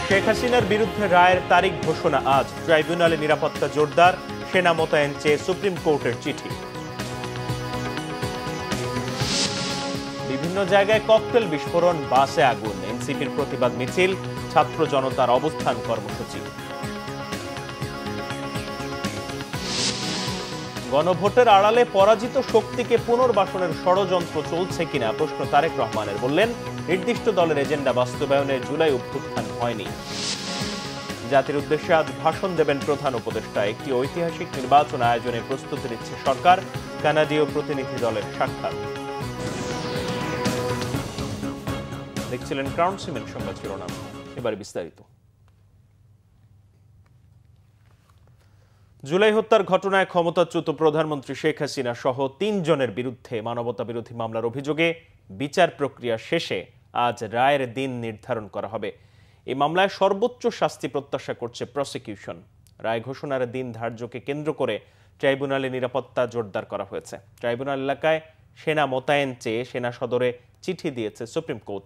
শেখ হাসিনার বিরুদ্ধে রায়ের তারিখ ঘোষণা আজ। ট্রাইব্যুনালে নিরাপত্তা জোরদার, সেনা মোতায়েন চেয়ে সুপ্রিম কোর্টের চিঠি। বিভিন্ন জায়গায় ককটেল বিস্ফোরণ, বাসে আগুন, এনসিপির প্রতিবাদ মিছিল, ছাত্র জনতার অবস্থান কর্মসূচি। গণভোটের আড়ালে পরাজিত শক্তিকে পুনর্বাসনের ষড়যন্ত্র চলছে কিনা প্রশ্ন তারেক রহমানের। বললেন, নির্দিষ্ট দলের এজেন্ডা বাস্তবায়নে জুলাই অভ্যুত্থান হয়নি। জাতির উদ্দেশ্যে আজ ভাষণ দেবেন প্রধান উপদেষ্টা। একটি ঐতিহাসিক নির্বাচন আয়োজনে প্রস্তুতি নিচ্ছে সরকার। কানাডীয় প্রতিনিধি দলের সাক্ষাৎ। দেখছিলেন ক্রাউন সিমেন্ট সংবাদ শিরোনাম, এবার বিস্তারিত। জুলাই হত্যার ঘটনায় ক্ষমতাচ্যুত প্রধানমন্ত্রী শেখ হাসিনা সহ ৩ জনের বিরুদ্ধে মানবতা বিরোধী মামলার অভিযোগে বিচার প্রক্রিয়া শেষে আজ রায়ের দিন নির্ধারণ করা হবে। এই মামলায় সর্বোচ্চ শাস্তি প্রত্যাশা করছে প্রসিকিউশন। রায় ঘোষণার দিন ধার্যকে কেন্দ্র করে ট্রাইব্যুনালে নিরাপত্তা জোরদার করা হয়েছে। ট্রাইব্যুনাল এলাকায় সেনা মোতায়েন চেয়ে সেনা সদরে চিঠি দিয়েছে সুপ্রিম কোর্ট।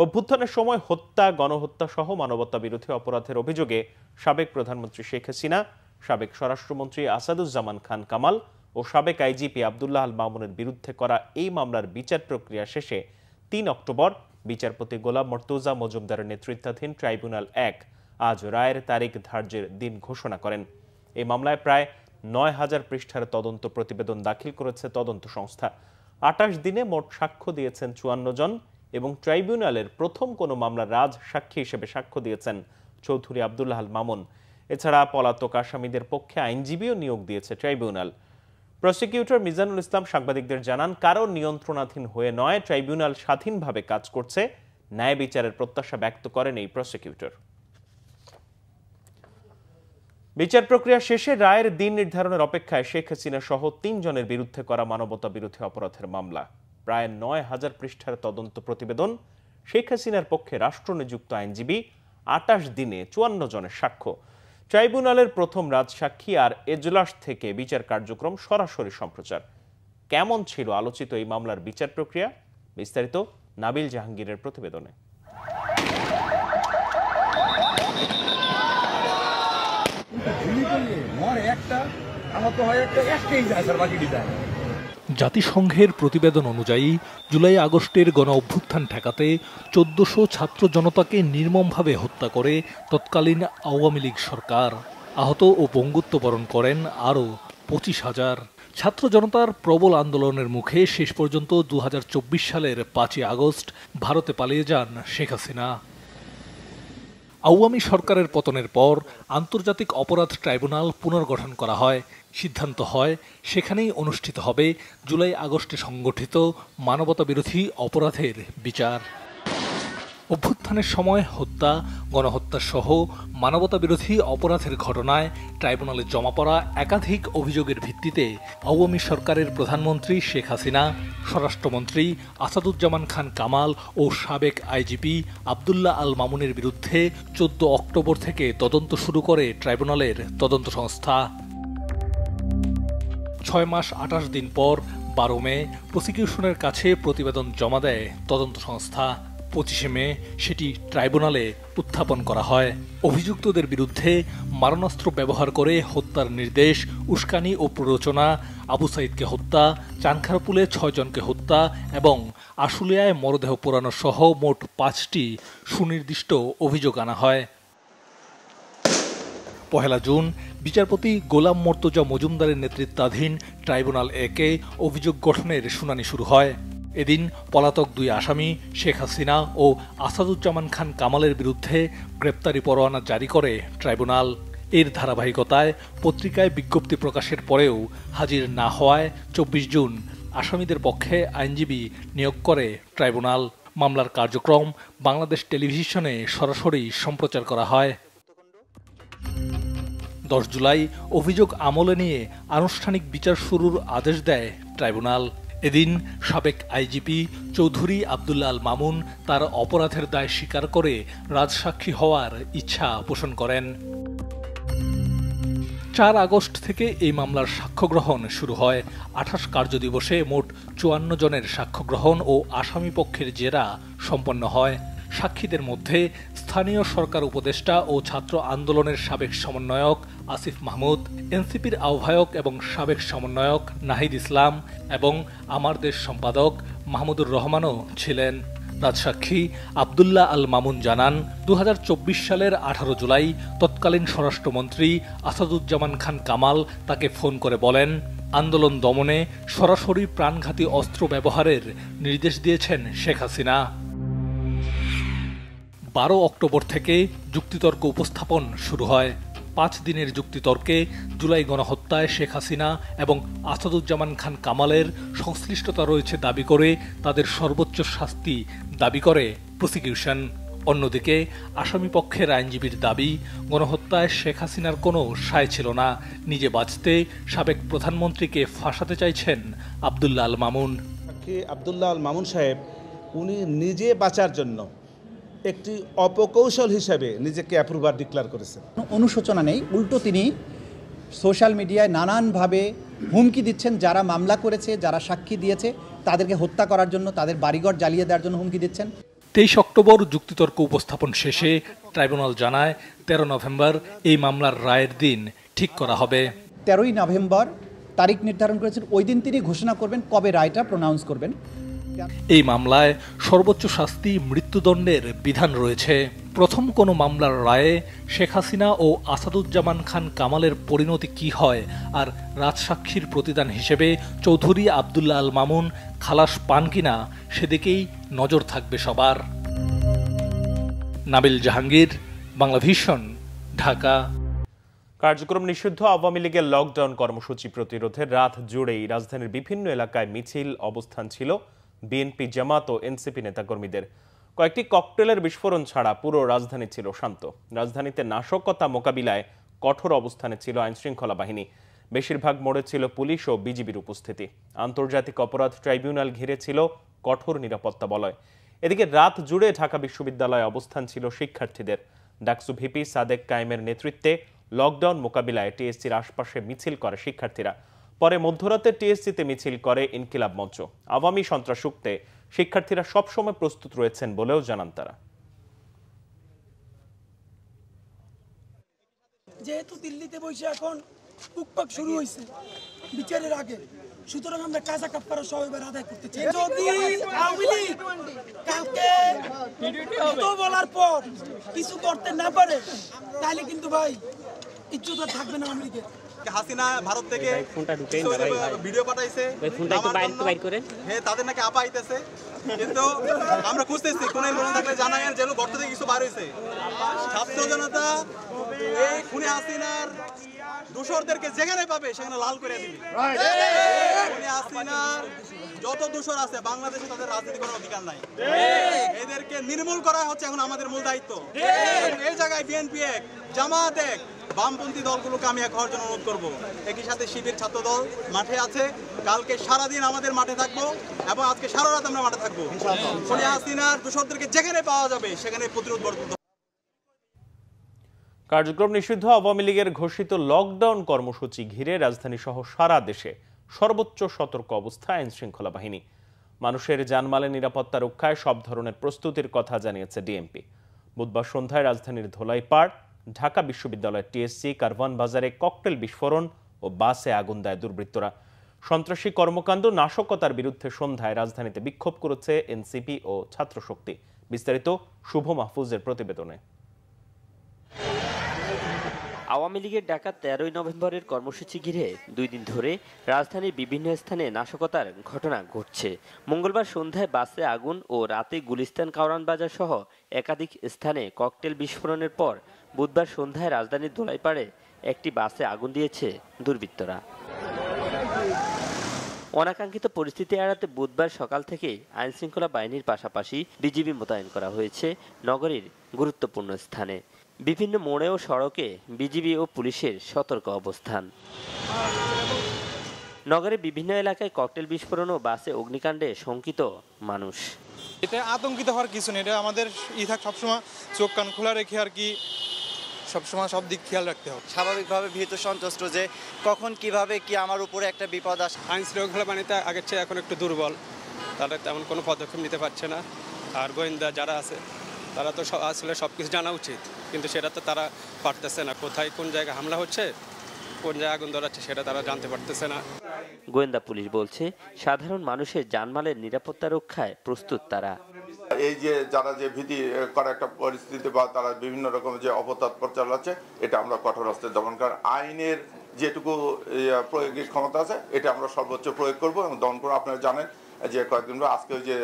অভ্যুত্থানের সময় হত্যা, গণহত্যা সহ মানবতা বিরোধী অপরাধের অভিযোগে সাবেক প্রধানমন্ত্রী শেখ হাসিনা, সাবেক স্বরাষ্ট্রমন্ত্রী আসাদুজ্জামান খান কামাল ও সাবেক আইজিপি আব্দুল্লাহ আল মামুনের বিরুদ্ধে করা এই মামলার বিচার প্রক্রিয়া শেষে ৩ অক্টোবর বিচারপতি গোলাম মর্তুজা মজুমদারের নেতৃত্বাধীন ট্রাইব্যুনাল ১ আজ রায়ের তারিখ ধার্যের দিন ঘোষণা করেন। এই মামলায় প্রায় ৯,০০০ পৃষ্ঠার তদন্ত প্রতিবেদন দাখিল করেছে তদন্ত সংস্থা। ২৮ দিনে মোট সাক্ষ্য দিয়েছেন ৫৪ জন এবং ট্রাইব্যুনালের প্রথম কোনো মামলার রাজ সাক্ষী হিসেবে সাক্ষ্য দিয়েছেন চৌধুরী আব্দুল্লাহ আল মামুন। এছাড়া পলাতক আসামিদের পক্ষে আইনজীবীও নিয়োগ দিয়েছে ট্রাইব্যুনাল। প্রসিকিউটর মিজানুল ইসলাম সাংবাদিকদের জানান, কারো নিয়ন্ত্রণাধীন হয়ে নয়, ট্রাইব্যুনাল স্বাধীনভাবে কাজ করছে। ন্যায় বিচারের প্রত্যাশা ব্যক্ত করেন এই প্রসিকিউটর। বিচার প্রক্রিয়া শেষে রায়ের দিন নির্ধারণের অপেক্ষায় শেখ হাসিনা সহ ৩ জনের বিরুদ্ধে করা মানবতা বিরোধী অপরাধের মামলা। প্রায় ৯,০০০ পৃষ্ঠার তদন্ত প্রতিবেদন, শেখ হাসিনার পক্ষে রাষ্ট্রনিযুক্ত আইনজীবী, ২৮ দিনে ৫৪ জনের সাক্ষ্য। ট্রাইব্যুনালের প্রথম রাজসাক্ষী আর এজলাস থেকে বিচার কার্যক্রম সরাসরি সম্প্রচার। কেমন ছিল আলোচিত এই মামলার বিচার প্রক্রিয়া? বিস্তারিত নাবিল জাহাঙ্গীরের প্রতিবেদনে। জাতিসংঘের প্রতিবেদন অনুযায়ী জুলাই আগস্টের গণ অভ্যুত্থান ঠেকাতে ১৪০০ ছাত্র জনতাকে নির্মমভাবে হত্যা করে তৎকালীন আওয়ামী লীগ সরকার। আহত ও পঙ্গুত্ব বরণ করেন আরও ২৫,০০০। ছাত্র জনতার প্রবল আন্দোলনের মুখে শেষ পর্যন্ত ২০২৪ সালের ৫ই আগস্ট ভারতে পালিয়ে যান শেখ হাসিনা। আওয়ামী সরকারের পতনের পর আন্তর্জাতিক অপরাধ ট্রাইব্যুনাল পুনর্গঠন করা হয়। সিদ্ধান্ত হয় সেখানেই অনুষ্ঠিত হবে জুলাই আগস্টে সংগঠিত মানবতা বিরোধী অপরাধের বিচার। অভ্যুত্থানের সময় হত্যা, গণহত্যা সহ মানবতা বিরোধী অপরাধের ঘটনায় ট্রাইব্যুনালে জমা পড়া একাধিক অভিযোগের ভিত্তিতে আওয়ামী সরকারের প্রধানমন্ত্রী শেখ হাসিনা, স্বরাষ্ট্রমন্ত্রী আসাদুজ্জামান খান কামাল ও সাবেক আইজিপি আব্দুল্লাহ আল মামুনের বিরুদ্ধে ১৪ অক্টোবর থেকে তদন্ত শুরু করে ট্রাইব্যুনালের তদন্ত সংস্থা। ৬ মাস ২৮ দিন পর ১২ মে প্রসিকিউশনের কাছে প্রতিবেদন জমা দেয় তদন্ত সংস্থা। ২৫ মে সেটি ট্রাইব্যুনালে উত্থাপন করা হয়। অভিযুক্তদের বিরুদ্ধে মারণাস্ত্র ব্যবহার করে হত্যার নির্দেশ, উস্কানি ও প্ররোচনা, আবু সাইদকে হত্যা, চানখারপুলে ৬ জনকে হত্যা এবং আশুলিয়ায় মরদেহ পোড়ানো সহ মোট ৫টি সুনির্দিষ্ট অভিযোগ আনা হয়। ১ জুন বিচারপতি গোলাম মর্তুজা মজুমদারের নেতৃত্বাধীন ট্রাইব্যুনাল ১-এ অভিযোগ গঠনের শুনানি শুরু হয়। এদিন পলাতক ২ আসামি শেখ হাসিনা ও আসাদুজ্জামান খান কামালের বিরুদ্ধে গ্রেপ্তারি পরোয়ানা জারি করে ট্রাইব্যুনাল। এর ধারাবাহিকতায় পত্রিকায় বিজ্ঞপ্তি প্রকাশের পরেও হাজির না হওয়ায় ২৪ জুন আসামিদের পক্ষে আইনজীবী নিয়োগ করে ট্রাইব্যুনাল। মামলার কার্যক্রম বাংলাদেশ টেলিভিশনে সরাসরি সম্প্রচার করা হয়। ১০ জুলাই অভিযোগ আমলে নিয়ে আনুষ্ঠানিক বিচার শুরুর আদেশ দেয় ট্রাইব্যুনাল। এদিন সাবেক আইজিপি চৌধুরী আব্দুল্লাহ আল মামুন তার অপরাধের দায় স্বীকার করে রাজসাক্ষী হওয়ার ইচ্ছা পোষণ করেন। ৪ আগস্ট থেকে এই মামলার সাক্ষ্য গ্রহণ শুরু হয়। ২৮ কার্যদিবসে মোট ৫৪ জনের সাক্ষ্য গ্রহণ ও আসামি পক্ষের জেরা সম্পন্ন হয়। সাক্ষীদের মধ্যে স্থানীয় সরকার উপদেষ্টা ও ছাত্র আন্দোলনের সাবেক সমন্বয়ক আসিফ মাহমুদ, এনসিপির আহ্বায়ক এবং সাবেক সমন্বয়ক নাহিদ ইসলাম এবং আমার দেশ সম্পাদক মাহমুদুর রহমানও ছিলেন। রাজসাক্ষী আব্দুল্লাহ আল মামুন জানান, 2024 সালের 18 জুলাই তৎকালীন স্বরাষ্ট্রমন্ত্রী আসাদুজ্জামান খান কামাল তাকে ফোন করে বলেন, আন্দোলন দমনে সরাসরি প্রাণঘাতী অস্ত্র ব্যবহারের নির্দেশ দিয়েছেন শেখ হাসিনা। 12 অক্টোবর থেকে যুক্তিতর্ক উপস্থাপন শুরু হয়। 5 দিনের যুক্তিতর্কে জুলাই গণহত্যায় শেখ হাসিনা এবং আসাদুজ্জামান খান কামালের সংশ্লিষ্টতা রয়েছে দাবি করে তাদের সর্বোচ্চ শাস্তি দাবি করে প্রসিকিউশন। অন্যদিকে আসামিপক্ষের আইনজীবীর দাবি, গণহত্যায় শেখ হাসিনার কোনো সায় ছিল না, নিজে বাঁচতে সাবেক প্রধানমন্ত্রীকে ফাঁসাতে চাইছেন আব্দুল্লাহ আল মামুন। আব্দুল্লাহ আল মামুন সাহেব উনি নিজে বাঁচার জন্য একটি অপকৌশল হিসেবে নিজেকে অ্যাপ্রুভার ডিক্লেয়ার করেছেন। অনুশোচনা নেই, উল্টো তিনি সোশ্যাল মিডিয়ায় নানানভাবে হুমকি দিচ্ছেন, যারা মামলা করেছে, যারা সাক্ষী দিয়েছে তাদেরকে হত্যা করার জন্য, তাদের বাড়িঘর জ্বালিয়ে দেওয়ার জন্য হুমকি দিচ্ছেন। 23 অক্টোবর যুক্তিতর্ক উপস্থাপন শেষে ট্রাইব্যুনাল জানায় 13 নভেম্বর এই মামলার রায়ের দিন ঠিক করা হবে। 13ই নভেম্বর তারিখ নির্ধারণ করেছেন, ওই দিন তিনি ঘোষণা করবেন কবে রায়টা প্রোনাউন্স করবেন। এই মামলায় সর্বোচ্চ শাস্তি মৃত্যুদণ্ডের বিধান রয়েছে। প্রথম কোনো মামলার রায়ে শেখ হাসিনা ও আসাদুজ্জামান খান কামালের পরিণতি কি হয় আর রাজসাক্ষীর প্রতিদান হিসেবে চৌধুরী আব্দুল্লাহ আল মামুন খালাস পান কিনা সেদিকেই নজর থাকবে সবার। নাবিল জাহাঙ্গীর, বাংলাভিশন, ঢাকা। কার্যক্রম নিষিদ্ধ আওয়ামী লীগের লকডাউন কর্মসূচি প্রতিরোধে রাত জুড়েই রাজধানীর বিভিন্ন এলাকায় মিছিল অবস্থান ছিল বিএনপি, জামাত ও এনসিপি নেতাকর্মীদের। কয়েকটি ককটেলের বিস্ফোরণ ছাড়া পুরো রাজধানী ছিল শান্ত। রাজধানীতে নাশকতা মোকাবিলায় কঠোর অবস্থানে ছিল আইনশৃঙ্খলা বাহিনী। বেশিরভাগ মোড়ে ছিল পুলিশ ও বিজিবির উপস্থিতি। আন্তর্জাতিক অপরাধ ট্রাইব্যুনাল ঘিরে ছিল কঠোর নিরাপত্তা বলয়। এদিকে রাত জুড়ে ঢাকা বিশ্ববিদ্যালয়ে অবস্থান ছিল শিক্ষার্থীদের। ডাকসু ভিপি সাদেক কায়েমের নেতৃত্বে লকডাউন মোকাবিলায় টিএসসির আশপাশে মিছিল করে শিক্ষার্থীরা। পরে মধ্যরাতে টিএসসিতে মিছিল করে ইনকিলাব মঞ্চ। আওয়ামী সন্ত্রাস রুখতে শিক্ষার্থীরা সবসময় প্রস্তুত রয়েছেন বলেও জানান তারা। যেহেতু দিল্লিতে বসে এখন টুকটাক শুরু হয়েছে বিচারের আগে, সুতরাং আমরা কাজা কাপড়া সব এবার আদায় করতে চাই। যদি আওয়ামী লীগ কালকে তো বলার পর কিছু করতে না পারে তাহলে কিন্তু ভাই ইজ্জত থাকবে না আওয়ামী লীগের। হাসিনা ভারত থেকে ভিডিও পাঠাইছে, তাদের নাকি আপা আইতেছে, কিন্তু আমরা খুঁজতেছি কোন থাকলে জানাই যেন গর্ত থেকে কিছু বার হয়েছে। ছাত্র জনতা এই খুনি হাসিনার দূষরদেরকে যেখানে পাবে সেখানে লাল করে দিবে। খুনি হাসিনার যত দূষর আছে বাংলাদেশে তাদের রাজনীতি করার অধিকার নাই। এদেরকে নির্মূল করা হচ্ছে এখন আমাদের মূল দায়িত্ব। এই জায়গায় বিএনপি এক, জামাত এক, বামপন্থী দলগুলোকে আমি এক হওয়ার জন্য অনুরোধ করবো। একই সাথে শিবির ছাত্র দল মাঠে আছে, কালকে সারাদিন আমাদের মাঠে থাকবো এবং আজকে সারা রাত আমরা মাঠে থাকবো। খুনি হাসিনার দূষরদেরকে যেখানে পাওয়া যাবে সেখানে প্রতিরোধ বর্ধিত। কার্যক্রম নিষিদ্ধ আওয়ামী লীগের ঘোষিত লকডাউন কর্মসূচি ঘিরে রাজধানী সহ সারা দেশে সর্বোচ্চ সতর্ক অবস্থায় আইনশৃঙ্খলা বাহিনী। মানুষের জানমালের নিরাপত্তা রক্ষায় সব ধরনের প্রস্তুতির কথা জানিয়েছে ডিএমপি। বুধবার সন্ধ্যায় রাজধানীর ধোলাইপাড়, ঢাকা বিশ্ববিদ্যালয়ের টিএসসি, কারওয়ান বাজারে ককটেল বিস্ফোরণ ও বাসে আগুন দেয় দুর্বৃত্তরা। সন্ত্রাসী কর্মকাণ্ড, নাশকতার বিরুদ্ধে সন্ধ্যায় রাজধানীতে বিক্ষোভ করেছে এনসিপি ও ছাত্রশক্তি। বিস্তারিত শুভ মাহফুজের প্রতিবেদনে। আওয়ামী লীগের ডাকা 13 নভেম্বরের কর্মসূচি ঘিরে 2 দিন ধরে রাজধানীর বিভিন্ন স্থানে নাশকতার ঘটনা ঘটছে। মঙ্গলবার সন্ধ্যায় বাসে আগুন ও রাতে গুলিস্তান, কারওয়ান বাজার সহ একাধিক স্থানে ককটেল বিস্ফোরণের পর বুধবার সন্ধ্যায় রাজধানীর ধোলাইপাড়ে একটি বাসে আগুন দিয়েছে দুর্বৃত্তরা। অনাকাঙ্ক্ষিত পরিস্থিতি এড়াতে বুধবার সকাল থেকে আইনশৃঙ্খলা বাহিনীর পাশাপাশি বিজিবি মোতায়েন করা হয়েছে নগরীর গুরুত্বপূর্ণ স্থানে। বিভিন্ন মোড়ে ও সড়কে বিজিবি ও পুলিশের সতর্ক অবস্থান। নগরের বিভিন্ন এলাকায় ককটেল বিস্ফোরণ ও বাসে অগ্নিকাণ্ডে শঙ্কিত মানুষ। এটা আতঙ্কিত হওয়ার কিছু নেই, এটা আমাদের সবসময় চোখ কান খোলা রেখে আর কি সবসময় সব দিক খেয়াল রাখতে হবে। স্বাভাবিকভাবে ভীত সন্ত্রস্ত যে কখন কিভাবে কি আমার উপরে একটা বিপদ আসে। আইন শৃঙ্খলা বাহিনীতে আগের চেয়ে এখন একটু দুর্বল, তারা তেমন কোনো পদক্ষেপ নিতে পারছে না। আর গোয়েন্দা যারা আছে তারা তো আসলে সব কিছু জানা উচিত, কিন্তু সেটা তো তারা পারতেছে না। কোথায় কোন জায়গায় হামলা হচ্ছে, কোন জায়গায় আগুন ধরাচ্ছে সেটা তারা জানতে পারতেছে না। গোয়েন্দা পুলিশ বলছে সাধারণ মানুষের জানমালের নিরাপত্তা রক্ষায় প্রস্তুত তারা। এই যে যারা যে ভীতি করা একটা পরিস্থিতি বা তারা বিভিন্ন রকম যে অপতৎপর চালাচ্ছে, এটা আমরা কঠোর হস্তে দমন করার আইনের যেটুকু প্রয়োগের ক্ষমতা আছে এটা আমরা সর্বোচ্চ প্রয়োগ করব এবং দমন করবো। আপনারা জানেন যে কয়েকদিন আজকে ওই যে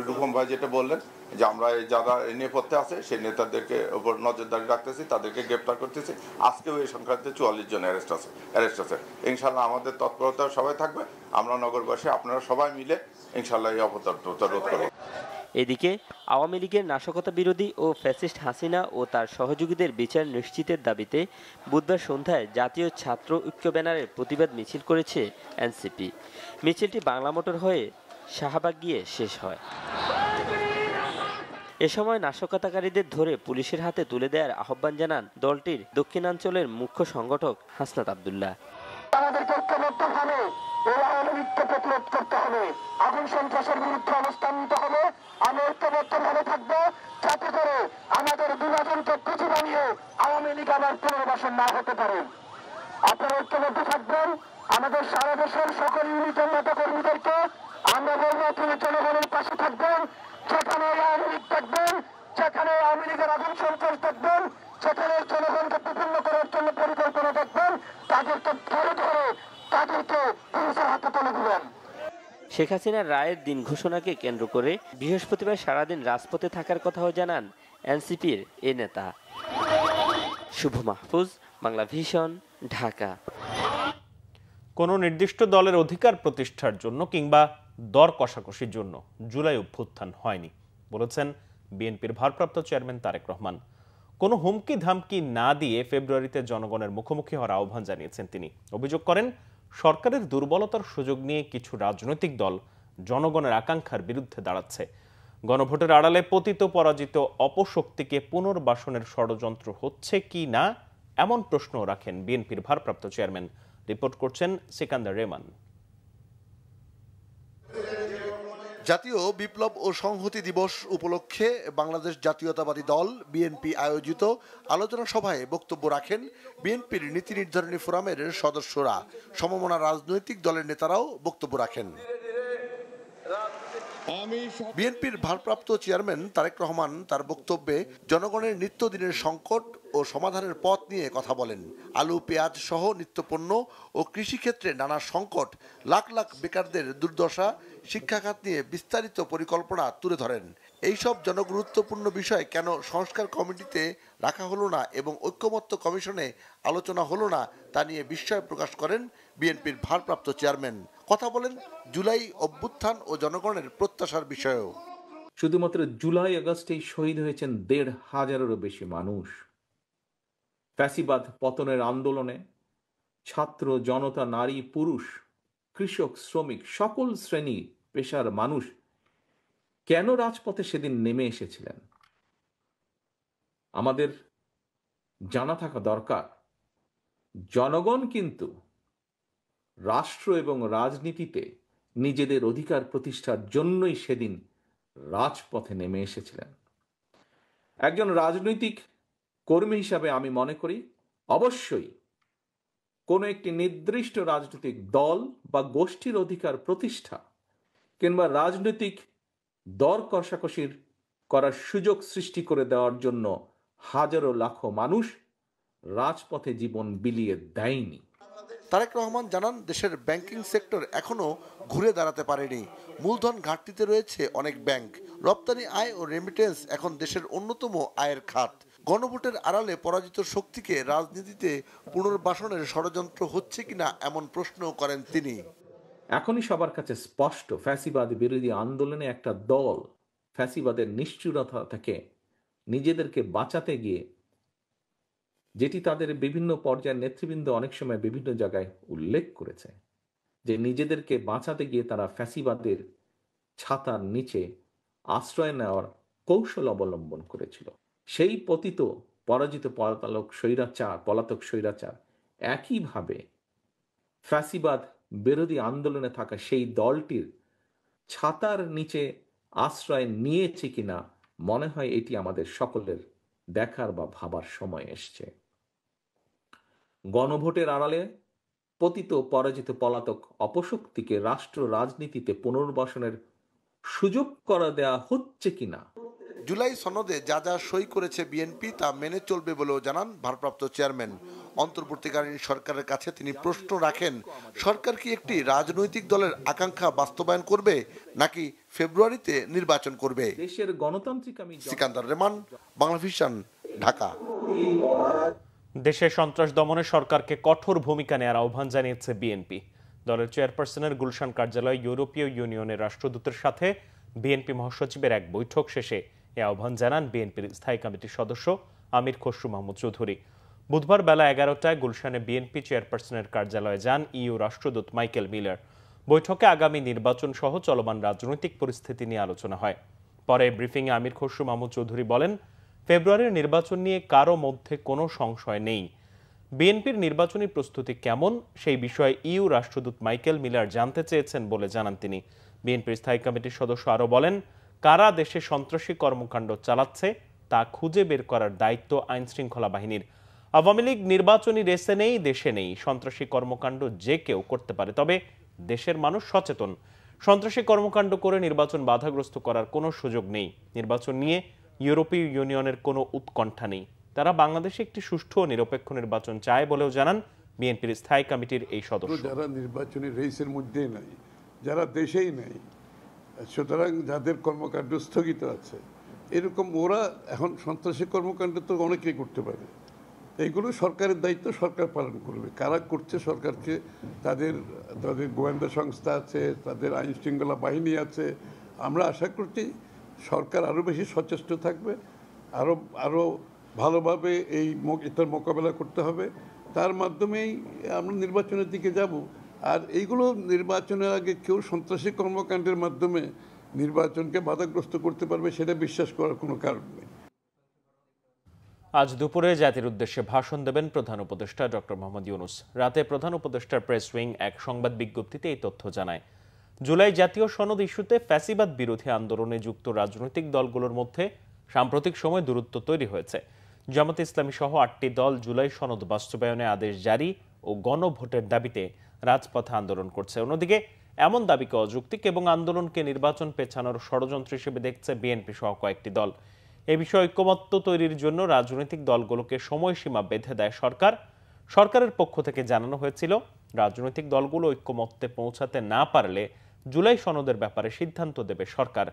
রূপম ভাই যেটা বললেন যে আমরা যারা নেপথ্যে আছে সেই নেতাদেরকে উপর নজরদারি রাখতেছি, তাদেরকে গ্রেপ্তার করতেছি। আজকেও এই সংক্রান্তে 44 জন অ্যারেস্ট আছে। ইনশাল্লাহ আমাদের তৎপরতা সবাই থাকবে। আমরা নগরবাসী আপনারা সবাই মিলে ইনশাল্লাহ এই অপতৎপরতা রোধ করব। এদিকে আওয়ামী লীগের নাশকতা বিরোধী ও ফ্যাসিস্ট হাসিনা ও তার সহযোগীদের বিচার নিশ্চিতের দাবিতে বুধবার সন্ধ্যায় জাতীয় ছাত্র ঐক্য ব্যানারের প্রতিবাদ মিছিল করেছে এনসিপি। মিছিলটি বাংলা মোটর হয়ে শাহবাগ গিয়ে শেষ হয়। এ সময় নাশকতাকারীদের ধরে পুলিশের হাতে তুলে দেওয়ার আহ্বান জানান দলটির দক্ষিণাঞ্চলের মুখ্য সংগঠক হাসনাত আব্দুল্লাহ। আমাদেরকে ঐক্যবদ্ধভাবে এই আওয়ামী লীগকে প্রতিরোধ করতে হবে, আগুন সন্ত্রাসের বিরুদ্ধে অবস্থান নিতে হবে। আমরা ঐক্যবদ্ধভাবে থাকবো যাতে করে আমাদের বিভাজনকে পুঁজি বানিয়ে আওয়ামী লীগ আবার পুনর্বাসন না হতে পারে। আপনারা ঐক্যবদ্ধ থাকবেন। আমাদের সারা দেশের সকল ইউনিটের নেতা কর্মীদেরকে আমরা বলবো তিনি জনগণের পাশে থাকবেন। যেখানে আওয়ামী লীগ থাকবেন, যেখানে আওয়ামী লীগের আগুন সন্ত্রাস থাকবেন, যেখানে জনগণকে বিপন্ন করার জন্য পরিকল্পনা থাকবেন, তাদেরকে ধরে তাদেরকে পুলিশের হাতে তুলে দিবেন। শেখ হাসিনার রায়ের দিন ঘোষণাকে কেন্দ্র করে বৃহস্পতিবার সারাদিন রাজপথে থাকার কথাও জানান এনসিপির এ নেতা। শুভ মাহফুজ, বাংলা ভিশন, ঢাকা। কোনো নির্দিষ্ট দলের অধিকার প্রতিষ্ঠার জন্য কিংবা দর কষাকষির জন্য জুলাই অভ্যুত্থান হয়নি বলেছেন বিএনপির ভারপ্রাপ্ত চেয়ারম্যান তারেক রহমান। কোনো হুমকি ধামকি না দিয়ে ফেব্রুয়ারিতে জনগণের মুখোমুখি হওয়ার আহ্বান জানিয়েছেন তিনি। অভিযোগ করেন সরকারের দুর্বলতার সুযোগ নিয়ে কিছু রাজনৈতিক দল জনগণের আকাঙ্ক্ষার বিরুদ্ধে দাঁড়াচ্ছে। গণভোটের আড়ালে পতিত পরাজিত অপশক্তিকে পুনর্বাসনের ষড়যন্ত্র হচ্ছে কি না এমন প্রশ্ন রাখেন বিএনপির ভারপ্রাপ্ত চেয়ারম্যান। রিপোর্ট করছেন সিকান্দার রেমান। জাতীয় বিপ্লব ও সংহতি দিবস উপলক্ষে বাংলাদেশ জাতীয়তাবাদী দল বিএনপি আয়োজিত আলোচনা সভায় বক্তব্য রাখেন বিএনপির নীতি নির্ধারণী ফোরামের সদস্যরা। সমমনা রাজনৈতিক দলের নেতারাও বক্তব্য রাখেন। বিএনপির ভারপ্রাপ্ত চেয়ারম্যান তারেক রহমান তার বক্তব্যে জনগণের নিত্যদিনের সংকট ও সমাধানের পথ নিয়ে কথা বলেন। আলু, পেঁয়াজ সহ নিত্যপণ্য ও কৃষিক্ষেত্রে নানা সংকট, লাখ লাখ বেকারদের দুর্দশা, শিক্ষাখাত নিয়ে বিস্তারিত পরিকল্পনা তুলে ধরেন। এইসব জনগুরুত্বপূর্ণ বিষয় কেন সংস্কার কমিটিতে রাখা হলো না এবং ঐক্যমত্য কমিশনে আলোচনা হলো না তা নিয়ে বিস্ময় প্রকাশ করেন বিএনপির ভারপ্রাপ্ত চেয়ারম্যান। কথা বলেন জুলাই অভ্যুত্থান ও জনগণের প্রত্যাশার বিষয়েও। শুধুমাত্র জুলাই আগস্টেই শহীদ হয়েছেন ১৫০০-এরও বেশি মানুষ। ফ্যাসিবাদ পতনের আন্দোলনে ছাত্র, জনতা, নারী, পুরুষ, কৃষক, শ্রমিক সকল শ্রেণী পেশার মানুষ কেন রাজপথে সেদিন নেমে এসেছিলেন আমাদের জানা থাকা দরকার। জনগণ কিন্তু রাষ্ট্র এবং রাজনীতিতে নিজেদের অধিকার প্রতিষ্ঠার জন্যই সেদিন রাজপথে নেমে এসেছিলেন। একজন রাজনৈতিক কর্মী হিসাবে আমি মনে করি অবশ্যই কোনো একটি নির্দিষ্ট রাজনৈতিক দল বা গোষ্ঠীর অধিকার প্রতিষ্ঠা কিংবা রাজনৈতিক দর কষাকষির করার সুযোগ সৃষ্টি করে দেওয়ার জন্য হাজারো লাখো মানুষ রাজপথে জীবন বিলিয়ে দেয়নি। তারেক রহমান জানান দেশের ব্যাংকিং সেক্টর এখনো ঘুরে দাঁড়াতে পারেনি। মূলধন ঘাটতিতে রয়েছে অনেক ব্যাংক। রপ্তানি আয় ও রেমিটেন্স এখন দেশের অন্যতম আয়ের খাত। গণভোটের আড়ালে পরাজিত শক্তিকে রাজনীতিতে পুনর্বাসনের ষড়যন্ত্র হচ্ছে কিনা এমন প্রশ্নও করেন তিনি। এখনই সবার কাছে স্পষ্ট ফ্যাসিবাদ বিরোধী আন্দোলনে একটা দল ফ্যাসিবাদের নিষ্ঠুরতা থেকে নিজেদেরকে বাঁচাতে গিয়ে, যেটি তাদের বিভিন্ন পর্যায়ের নেতৃবৃন্দ অনেক সময় বিভিন্ন জায়গায় উল্লেখ করেছে, যে নিজেদেরকে বাঁচাতে গিয়ে তারা ফ্যাসিবাদের ছাতার নিচে আশ্রয় নেওয়ার কৌশল অবলম্বন করেছিল। সেই পতিত পরাজিত পলাতক স্বৈরাচার একইভাবে ফ্যাসিবাদ বিরোধী আন্দোলনে থাকা সেই দলটির ছাতার নিচে আশ্রয় নিয়েছে কিনা মনে হয় এটি আমাদের সকলের দেখার বা ভাবার সময় এসছে। গণভোটের আড়ালে পতিত পরাজিত পলাতক অপশক্তিকে রাষ্ট্র রাজনীতিতে পুনর্বাসনের সুযোগ করা দেয়া হচ্ছে কিনা। জুলাই সনদে যা যা সই করেছে বিএনপি তা মেনে চলবে বলেও জানান ভারপ্রাপ্ত চেয়ারম্যান। অন্তর্বর্তীকালীন সরকারের কাছে তিনি প্রশ্ন রাখেন, সরকার কি একটি রাজনৈতিক দলের আকাঙ্ক্ষা বাস্তবায়ন করবে নাকি ফেব্রুয়ারিতে নির্বাচন করবে? দেশের গণতান্ত্রিক সিকান্দার রেমান, বাংলাভিশন, ঢাকা। দেশে সন্ত্রাস দমনে সরকারকে কঠোর ভূমিকা নেওয়ার আহ্বান জানিয়েছে বিএনপি। দলের চেয়ারপারসনের গুলশান কার্যালয়ে ইউরোপীয় ইউনিয়নের রাষ্ট্রদূতের সাথে বিএনপি মহাসচিবের এক বৈঠক শেষে এ আহ্বান জানান বিএনপির স্থায়ী কমিটির সদস্য আমির খসরু মাহমুদ চৌধুরী। বুধবার বেলা 11টায় গুলশানে বিএনপি চেয়ারপারসনের কার্যালয়ে যান ইইউ রাষ্ট্রদূত মাইকেল মিলার। বৈঠকে আগামী নির্বাচন সহ চলমান রাজনৈতিক পরিস্থিতি নিয়ে আলোচনা হয়। পরে ব্রিফিংয়ে আমির খসরু মাহমুদ চৌধুরী বলেন, ফেব্রুয়ারির নির্বাচন নিয়ে কারো মধ্যে কোনো সংশয় নেই। বিএনপির নির্বাচনী প্রস্তুতি কেমন সেই বিষয়ে ইইউ রাষ্ট্রদূত মাইকেল মিলার জানতে চেয়েছেন বলে জানান তিনি। বিএনপির স্থায়ী কমিটির সদস্য আরও বলেন, কারা দেশে সন্ত্রাসী কর্মকাণ্ড চালাচ্ছে তা খুঁজে বের করার দায়িত্ব আইন শৃঙ্খলা বাহিনীর। আওয়ামী লীগ নির্বাচনী রেসে নেই, দেশে নেই। সন্ত্রাসী কর্মকাণ্ড যে কেউ করতে পারে, তবে দেশের মানুষ সচেতন। সন্ত্রাসী কর্মকাণ্ড করে নির্বাচন বাধাগ্রস্ত করার কোনো সুযোগ নেই। নির্বাচন নিয়ে ইউরোপীয় ইউনিয়নের কোনো উৎকণ্ঠা নেই। তারা বাংলাদেশে একটি সুষ্ঠু ও নিরপেক্ষ নির্বাচন চায় বলেও জানান বিএনপির স্থায়ী কমিটির এই সদস্য। যারা নির্বাচনী রেসের মধ্যে নাই, যারা দেশেই নেই, সুতরাং যাদের কর্মকাণ্ড স্থগিত আছে, এরকম ওরা এখন সন্ত্রাসী কর্মকাণ্ড তো অনেকেই করতে পারে। এইগুলো সরকারের দায়িত্ব, সরকার পালন করবে। কারা করছে সরকারকে, তাদের গোয়েন্দা সংস্থা আছে, তাদের আইন শৃঙ্খলা বাহিনী আছে। আমরা আশা করছি সরকার আরও বেশি সচেষ্ট থাকবে, আরও ভালোভাবে এটার মোকাবেলা করতে হবে। তার মাধ্যমেই আমরা নির্বাচনের দিকে যাব। আর এইগুলো নির্বাচনের আগে কেউ সন্ত্রাসী কর্মকাণ্ডের মাধ্যমে নির্বাচনকে বাধাগ্রস্ত করতে পারবে সেটা বিশ্বাস করার কোনো কারণ নেই। আজ দুপুরে জাতির উদ্দেশ্যে ভাষণ দেবেন প্রধান উপদেষ্টা ডক্টর মোহাম্মদ ইউনূস। রাতে প্রধান উপদেষ্টার প্রেস উইং এক সংবাদ বিজ্ঞপ্তিতে এই তথ্য জানায়। জুলাই জাতীয় সনদ ইস্যুতে ফ্যাসিবাদ বিরোধী আন্দোলনে যুক্ত রাজনৈতিক দলগুলোর মধ্যে সাম্প্রতিক সময় দূরত্ব তৈরি হয়েছে। জামাতে ইসলামী সহ 8টি দল জুলাই সনদ বাস্তবায়নে আদেশ জারি ও গণভোটের দাবিতে রাজপথে আন্দোলন করছে। অন্যদিকে এমন দাবিকে অযৌক্তিক এবং আন্দোলনকে নির্বাচন পেছানোর ষড়যন্ত্র হিসেবে দেখছে বিএনপি সহ কয়েকটি দল। এ বিষয়ে ঐক্যমত্য তৈরির জন্য রাজনৈতিক দলগুলোকে সময়সীমা বেঁধে দেয় সরকার। সরকারের পক্ষ থেকে জানানো হয়েছিল, রাজনৈতিক দলগুলো ঐক্যমত্যে পৌঁছাতে না পারলে জুলাই সনদের ব্যাপারে সিদ্ধান্ত দেবে সরকার।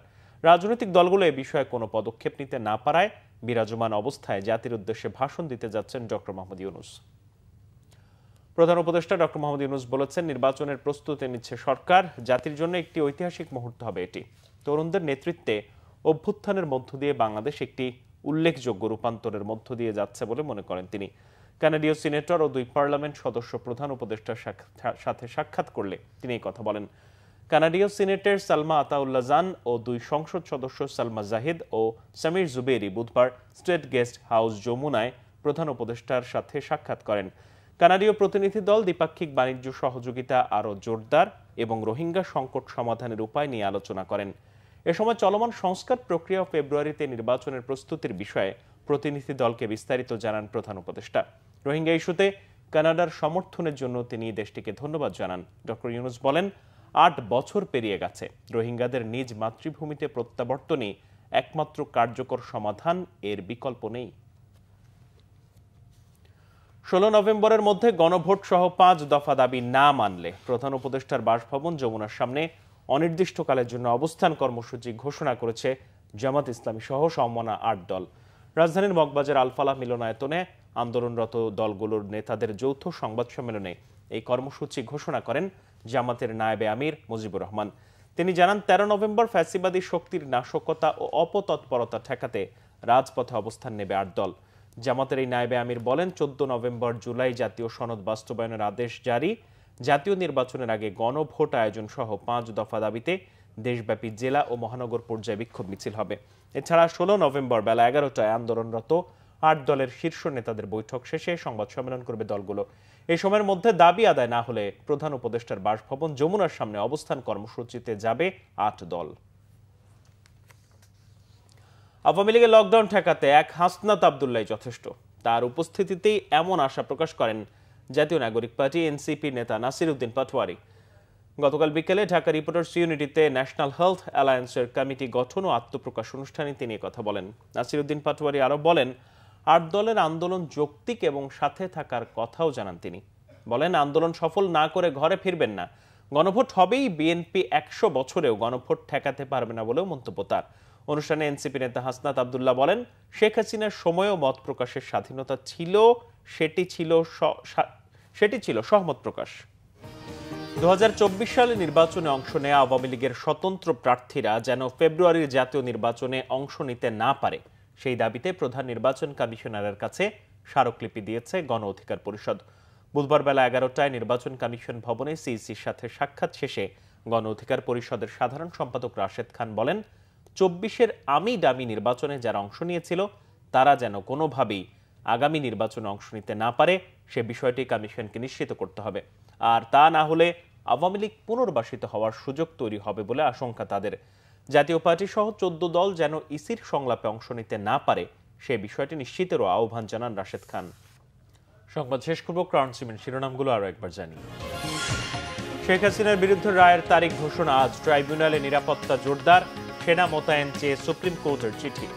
রাজনৈতিক দলগুলো এ বিষয়ে কোনো পদক্ষেপ নিতে না পারায় বিরাজমান অবস্থায় জাতির উদ্দেশ্যে ভাষণ দিতে যাচ্ছেন ডক্টর মোহাম্মদ ইউনূস। প্রধান উপদেষ্টা ডক্টর মোহাম্মদ ইউনূস বলেছেন, নির্বাচনের প্রস্তুতি নিচ্ছে সরকার। জাতির জন্য একটি ঐতিহাসিক মুহূর্ত হবে এটি। তরুণদের নেতৃত্বে অভ্যুত্থানের মধ্য দিয়ে বাংলাদেশ একটি উল্লেখযোগ্য রূপান্তরের মধ্য দিয়ে যাচ্ছে বলে মনে করেন তিনি। কানাডীয় সিনেটর ও 2 পার্লামেন্ট সদস্য প্রধান উপদেষ্টার সাথে সাক্ষাৎ করলে তিনি এই কথা বলেন। কানাডীয় সিনেটর সালমা আতাউল্লাজান ও 2 সংসদ সদস্য সালমা জাহিদ ও সামির জুবেরি বুধবার স্টেট গেস্ট হাউস যমুনায় প্রধান উপদেষ্টার সাথে সাক্ষাৎ করেন। কানাডীয় প্রতিনিধি দল দ্বিপাক্ষিক বাণিজ্য সহযোগিতা আরও জোরদার এবং রোহিঙ্গা সংকট সমাধানের উপায় নিয়ে আলোচনা করেন। এ সময় চলমান সংস্কার প্রক্রিয়া ও ফেব্রুয়ারিতে নির্বাচনের প্রস্তুতির বিষয়ে প্রতিনিধি দলকে বিস্তারিত জানান প্রধান উপদেষ্টা। রোহিঙ্গা ইস্যুতে কানাডার সমর্থনের জন্য তিনি দেশটিকে ধন্যবাদ জানান। ডক্টর ইউনূস বলেন, 8 বছর পেরিয়ে গেছে। রোহিঙ্গাদের নিজ মাতৃভূমিতে প্রত্যাবর্তনই একমাত্র কার্যকর সমাধান, এর বিকল্প নেই। 16 নভেম্বরের মধ্যে গণভোট সহ 5 দফা দাবি না মানলে প্রধান উপদেষ্টার বাসভবন যমুনার সামনে অনির্দিষ্টকালের জন্য অবস্থান কর্মসূচি ঘোষণা করেছে জামাত ইসলামী সহ সমমনা 8 দল। রাজধানীর মগবাজার আলফালাহ মিলনায়তনে আন্দোলনরত দলগুলোর নেতাদের যৌথ সংবাদ সম্মেলনে এই কর্মসূচি ঘোষণা করেন জামাতের নায়েবে আমির মুজিবুর রহমান। তিনি জানান, 13 নভেম্বর ফ্যাসিবাদী শক্তির নাশকতা ও অপতৎপরতা ঠেকাতে রাজপথে অবস্থান নেবে 8 দল। জামাতের এই নায়েবে আমির বলেন, 14 নভেম্বর জুলাই জাতীয় সনদ বাস্তবায়নের আদেশ জারি, জাতীয় নির্বাচনের আগে গণভোট আয়োজন সহ 5 দফা দাবিতে দেশব্যাপী জেলা ও মহানগর পর্যায়ে বিক্ষোভ মিছিল হবে। এছাড়া 16 নভেম্বর বেলা 11টায় আন্দোলনরত 8 দলের শীর্ষ নেতাদের বৈঠক শেষে সংবাদ সম্মেলন করবে দলগুলো। এই সময়ের মধ্যে দাবি আদায় না হলে প্রধান উপদেষ্টার বাসভবন যমুনার সামনে অবস্থান কর্মসূচিতে যাবে 8 দল। আওয়ামী লীগের লকডাউন ঠেকাতে এক হাসনাত আব্দুল্লাহ যথেষ্ট। তার উপস্থিতিতেই এমন আশা প্রকাশ করেন জাতীয় নাগরিক পার্টি এনসিপি নেতা নাসির উদ্দিন পাটোয়ারি। গতকাল বিকেলে ঢাকা রিপোর্টার্স ইউনিটিতে ন্যাশনাল হেলথ অ্যালায়েন্সের কমিটি গঠন ও আত্মপ্রকাশ অনুষ্ঠানে তিনি কথা বলেন। নাসির উদ্দিন পাটোয়ারি আরো বলেন, ৮ দলের আন্দোলন যৌক্তিক এবং সাথে থাকার কথাও জানান তিনি। বলেন, আন্দোলন সফল না করে ঘরে ফিরবেন না, গণভোট হবেই, বিএনপি ১০০ বছরেও গণভোট ঠেকাতে পারবে না বলেও মন্তব্য তার। অনুষ্ঠানে এনসিপি নেতা হাসনাত আব্দুল্লাহ বলেন, শেখ হাসিনার সময়ও মত প্রকাশের স্বাধীনতা ছিল, সেটি ছিল সহমত প্রকাশ। ২০২৪ সালে নির্বাচনে অংশ নেয়া আওয়ামী লীগের স্বতন্ত্র প্রার্থীরা যেন ফেব্রুয়ারির জাতীয় নির্বাচনে অংশ নিতে না পারে, সেই দাবিতে প্রধান নির্বাচন কমিশনারের কাছে স্মারকলিপি দিয়েছে গণ অধিকার পরিষদ। বুধবার বেলা ১১টায় নির্বাচন কমিশন ভবনে সিইসির সাথে সাক্ষাৎ শেষে গণ অধিকার পরিষদের সাধারণ সম্পাদক রাশেদ খান বলেন, ২৪-এর আমি দামি নির্বাচনে যারা অংশ নিয়েছিল তারা যেন কোনোভাবেই আগামী নির্বাচনে অংশ নিতে না পারে, সে বিষয়টি কমিশনকে নিশ্চিত করতে হবে। আর তা না হলে আওয়ামী লীগ পুনর্বাসিত হওয়ার সুযোগ তৈরি হবে বলে আশঙ্কা তাদের। জাতীয় পার্টি সহ ১৪ দল যেন ইসির সংলাপে অংশ নিতে না পারে, সে বিষয়টি নিশ্চিতেরও আহ্বান জানান রাশেদ খান। সংবাদ শেষ করব, ক্রাউন শিরোনামগুলো আরো একবার জানি। শেখ হাসিনার বিরুদ্ধে রায়ের তারিখ ঘোষণা আজ, ট্রাইব্যুনালে নিরাপত্তা জোরদার, সেনা মোতায়েন চেয়ে সুপ্রিম কোর্টের চিঠি।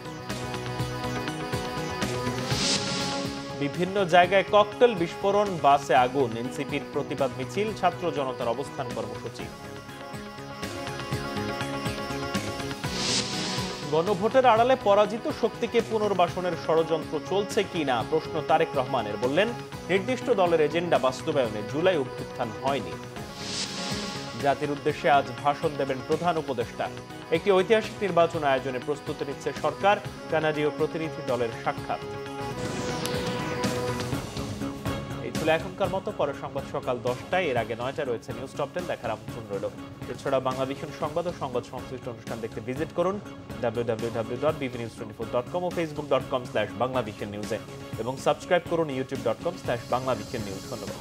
বিভিন্ন জায়গায় ককটেল বিস্ফোরণ, বাসে আগুন, এনসিপির প্রতিবাদ মিছিল, ছাত্র জনতার অবস্থান কর্মসূচি। গণভোটের আড়ালে পরাজিত শক্তিকে পুনর্বাসনের ষড়যন্ত্র চলছে কিনা প্রশ্ন তারেক রহমানের। বললেন, নির্দিষ্ট দলের এজেন্ডা বাস্তবায়নে জুলাই অভ্যুত্থান হয়নি। জাতির উদ্দেশ্যে আজ ভাষণ দেবেন প্রধান উপদেষ্টা। একটি ঐতিহাসিক নির্বাচন আয়োজনে প্রস্তুতি নিচ্ছে সরকার, কানাডীয় প্রতিনিধি দলের সাক্ষাৎ। এই ছিল এখনকার মতো, পরের সংবাদ সকাল 10টায়, এর আগে 9টায় রয়েছে নিউজ টপ 10 দেখার আমন্ত্রণ রইল। এছাড়া বাংলাভিশন সংবাদ ও সংবাদ সংশ্লিষ্ট অনুষ্ঠান দেখতে ভিজিট করুন www.bbnews24.com ও facebook.com/banglavishnnews এবং সাবস্ক্রাইব করুন youtube.com/banglavishnnews। ধন্যবাদ।